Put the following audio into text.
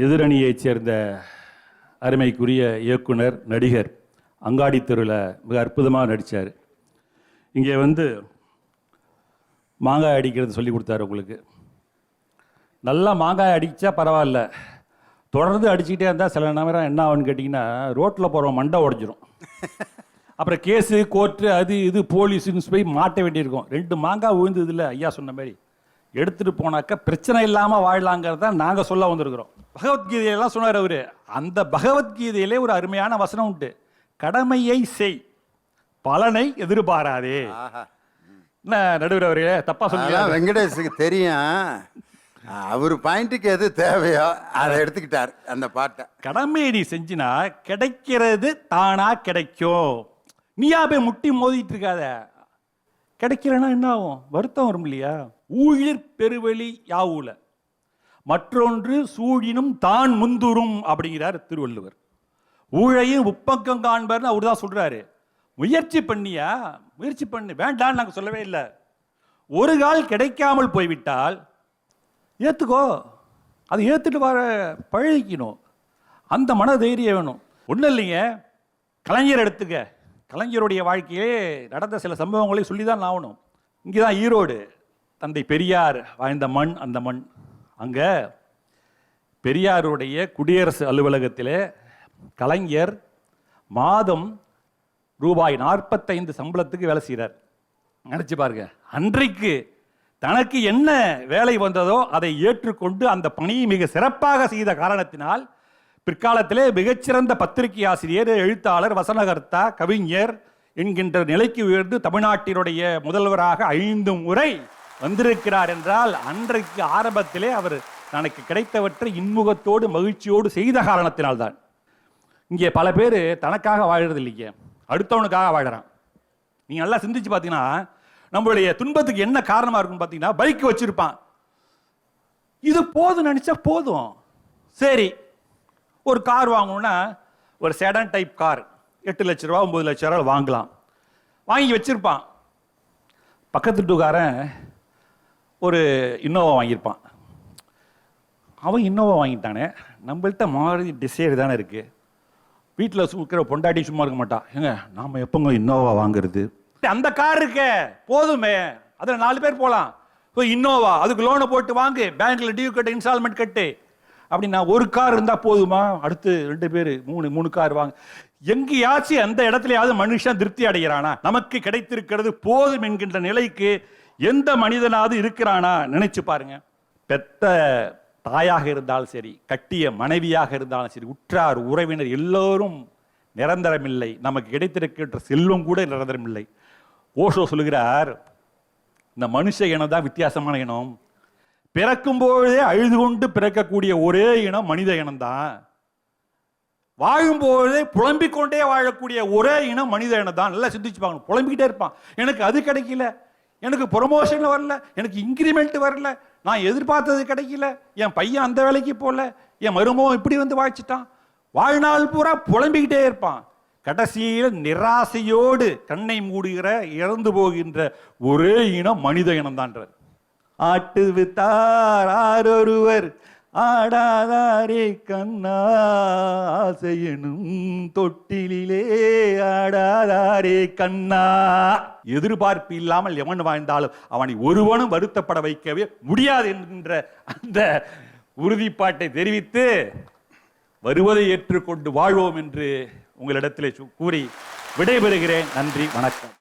எதிரணியைச் சேர்ந்த அருமைக்குரிய இயக்குனர் நடிகர் அங்காடி தெருவில் மிக அற்புதமாக நடித்தார். இங்கே வந்து மாங்காய் அடிக்கிறது சொல்லி கொடுத்தாரு. உங்களுக்கு நல்லா மாங்காய் அடித்தா பரவாயில்ல, தொடர்ந்து அடிச்சுக்கிட்டே இருந்தால் சில நேரம் என்ன ஆகுன்னு கேட்டிங்கன்னா ரோட்டில் போகிற மண்டை உடஞ்சிரும். அப்புறம் கேஸு கோர்ட்டு அது இது போலீஸுன்னு போய் மாட்ட வேண்டியிருக்கும். 2 மாங்காய் விழுந்தது இல்லை ஐயா சொன்ன மாதிரி எடுத்துகிட்டு போனாக்கா பிரச்சனை இல்லாமல் வாழலாங்கிறத நாங்கள் சொல்ல வந்திருக்கிறோம். பகவத்கீதையெல்லாம் சொன்னார் அவர். அந்த பகவத்கீதையிலே ஒரு அருமையான வசனம் உண்டு, கடமையை செய், பலனை எதிர்பாராதே. என்ன நடுவர் அவரே தப்பா சொல்ல? வெங்கடேஷுக்கு தெரியும், அவர் பாயிண்ட்டுக்கு எது தேவையோ அதை எடுத்துக்கிட்டார். அந்த பாட்டை கடமையை நீ செஞ்சினா கிடைக்கிறது தானா கிடைக்கும். நீயா போய் முட்டி மோதிட்டு இருக்காத. கிடைக்கலன்னா என்ன ஆகும்? வருத்தம் வரும் இல்லையா? ஊழிர் பெருவெளி யாவுல மற்றொன்று சூழினும் தான் முந்துரும் அப்படிங்கிறார் திருவள்ளுவர். ஊழையும் உப்பக்கம் காண்பார்னு அவர் தான் சொல்றாரு. முயற்சி பண்ணியா? முயற்சி பண்ணு, வேண்டான்னு நாங்கள் சொல்லவே இல்லை. ஒரு கால் கிடைக்காமல் போய்விட்டால் ஏற்றுக்கோ, அதை ஏற்றுட்டு வர பழகிக்கணும். அந்த மன தைரியம் வேணும். ஒன்றும் இல்லைங்க, கலைஞர் எடுத்துக்க. கலைஞருடைய வாழ்க்கையே நடந்த சில சம்பவங்களை சொல்லி தான் ஆகணும். இங்கே தான் ஈரோடு, தந்தை பெரியார் வாழ்ந்த மண். அந்த மண் அங்கே பெரியாருடைய குடியரசு அலுவலகத்தில் கலைஞர் மாதம் ரூபாய் 45 சம்பளத்துக்கு வேலை செய்கிறார். நினச்சி பாருங்க. அன்றைக்கு தனக்கு என்ன வேலை வந்ததோ அதை ஏற்றுக்கொண்டு அந்த பணியை மிக சிறப்பாக செய்த காரணத்தினால் பிற்காலத்திலே மிகச்சிறந்த பத்திரிகை ஆசிரியர், எழுத்தாளர், வசனகர்த்தா, கவிஞர் என்கின்ற நிலைக்கு உயர்ந்து தமிழ்நாட்டினுடைய முதல்வராக 5 முறை வந்திருக்கிறார் என்றால் அன்றைக்கு ஆரம்பத்திலே அவர் தனக்கு கிடைத்தவற்றை இன்முகத்தோடு மகிழ்ச்சியோடு செய்த காரணத்தினால்தான். இங்கே பல பேர் தனக்காக வாழறது இல்லைங்க, அடுத்தவனுக்காக வாழறான். நீங்கள் நல்லா சிந்திச்சு பார்த்தீங்கன்னா நம்மளுடைய துன்பத்துக்கு என்ன காரணமாக இருக்குன்னு பார்த்தீங்கன்னா, பைக் வச்சிருப்பான், இது போதும் நினச்சா போதும். சரி, ஒரு கார் வாங்கணும்னா ஒரு செடான் டைப் கார் 8 லட்ச ரூபா 9 லட்ச ரூபா வாங்கலாம். வாங்கி வச்சிருப்பான். பக்கத்து வீட்டுக்காரன் ஒரு இன்னோவா வாங்கியிருப்பான். அவன் இன்னோவா வாங்கிட்டானே, நம்மள்கிட்ட மாறி டிசைர் தானே இருக்குது. வீட்டில் இருக்கிற பொண்டாட்டி சும்மா இருக்க மாட்டான். ஏங்க நாம் எப்போங்க இன்னோவா வாங்குறது? அந்த கார் இருக்க போதுமே, அதில் 4 பேர் போகலாம். ஸோ இன்னோவா, அதுக்கு லோனை போட்டு வாங்கு, பேங்க்கில் டியூ கட்டு, இன்ஸ்டால்மெண்ட் கட்டு. அப்படின்னா ஒரு கார் இருந்தால் போதுமா? அடுத்து 2 பேர் 3 கார் வாங்க. எங்கேயாச்சும் அந்த இடத்துலயாவது மனுஷன் திருப்தி அடைகிறானா? நமக்கு கிடைத்திருக்கிறது போதும் என்கின்ற நிலைக்கு எந்த மனிதனாவது இருக்கிறானா? நினைச்சு பாருங்க. பெத்த தாயாக இருந்தாலும் சரி, கட்டிய மனைவியாக இருந்தாலும் சரி, உற்றார் உறவினர் எல்லோரும் நிரந்தரமில்லை. நமக்கு கிடைத்திருக்கின்ற செல்வம் கூட நிரந்தரமில்லை. ஓஷோ சொல்லுகிறார், இந்த மனுஷ இனம் தான் வித்தியாசமான இனம். பிறக்கும் பொழுதே அழுது கொண்டு பிறக்கக்கூடிய ஒரே இனம் மனித இனம்தான். வாழும்பொழுதே புலம்பிக் கொண்டே வாழக்கூடிய ஒரே இனம் மனித இனம் தான். நல்லா சிந்திச்சு பார்க்கணும். புலம்பிக்கிட்டே இருப்பான், எனக்கு அது கிடைக்கல, எனக்கு ப்ரொமோஷன் வரல, எனக்கு இன்க்ரிமெண்ட் வரல, நான் எதிர்பார்த்தது கிடைக்கல, என் பையன் அந்த வேலைக்கு போகல, என் மருமகன் இப்படி வந்து வாழ்ச்சிட்டான். வாழ்நாள் பூரா புலம்பிக்கிட்டே இருப்பான். கடைசியில் நிராசையோடு கண்ணை மூடுகிற இறந்து போகின்ற ஒரே இனம் மனித இனம் தான்றார். ஆட்டு வித்தார் ஆரொருவர் ஆடாதாரே கண்ணா, ஆசையனும் தொட்டிலே ஆடாதாரே கண்ணா. எதிர்பார்ப்பு இல்லாமல் எவன் வாழ்ந்தாலும் அவனை ஒருவனும் வருத்தப்பட வைக்கவே முடியாது என்கின்ற அந்த உறுதிப்பாட்டை தெரிவித்து வருவதை ஏற்றுக்கொண்டு வாழ்வோம் என்று உங்களிடத்திலே கூறி விடைபெறுகிறேன். நன்றி, வணக்கம்.